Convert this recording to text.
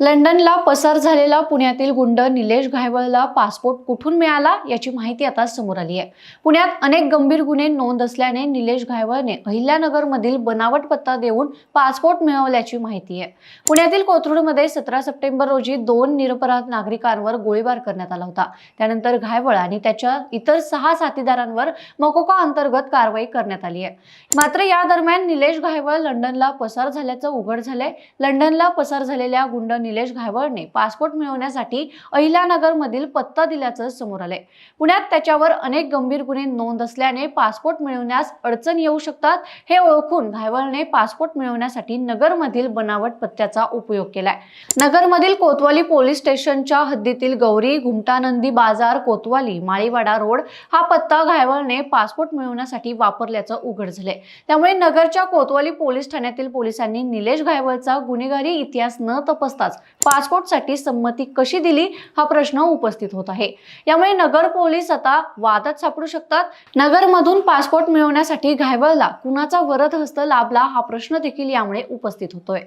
लंडनला पसार झालेला पुण्यातील गुंड निलेश घायवळला पासपोर्ट कुठून मिळाला याची माहिती आता समोर आली आहे। पुण्यात अनेक गंभीर गुन्हे नोंद असल्याने निलेश घायवळने अहिल्यानगरमधील बनावट पत्ता देऊन पासपोर्ट मिळवल्याची माहिती आहे। पुण्यातील कोथरूडमध्ये 17 सप्टेंबर रोजी 2 निरपराध नागरिकांवर गोळीबार करण्यात आला होता। त्यानंतर घायवळ आणि त्याच्या इतर 6 साथीदारांवर मकोका अंतर्गत कारवाई करण्यात आली आहे। मात्र या दरम्यान निलेश घायवळ लंडनला पसार झाल्याचं उघड झालंय। लंडनला पसार झालेल्या गुंड निलेश घायवळने पासपोर्ट मिळवण्यासाठी अहिल्यानगरमधील पत्ता दिल्याचं समोर आलंय। पुण्यात त्याच्यावर अनेक गंभीर गुन्हे नोंद असल्याने पासपोर्ट मिळवण्यास अडचण येऊ शकतात हे ओळखून घायवळने पासपोर्ट मिळवण्यासाठी नगरमधील बनावट पत्त्याचा उपयोग केलाय। नगरमधील कोतवाली पोलीस स्टेशनच्या हद्दीतील गौरी घुमटानंदी बाजार कोतवाली माळीवाडा रोड हा पत्ता घायवळने पासपोर्ट मिळवण्यासाठी वापरल्याचं उघड झालंय। त्यामुळे नगरच्या कोतवाली पोलीस ठाण्यातील पोलिसांनी निलेश घायवळचा गुन्हेगारी इतिहास न तपासताच पासपोर्टसाठी संमती कशी दिली हा प्रश्न उपस्थित होत आहे। यामुळे नगर पोलीस आता वादात सापडू शकतात। नगरमधून पासपोर्ट मिळवण्यासाठी घायवळला कुणाचा वरद हस्त लाभला हा प्रश्न देखील यामुळे उपस्थित होतोय।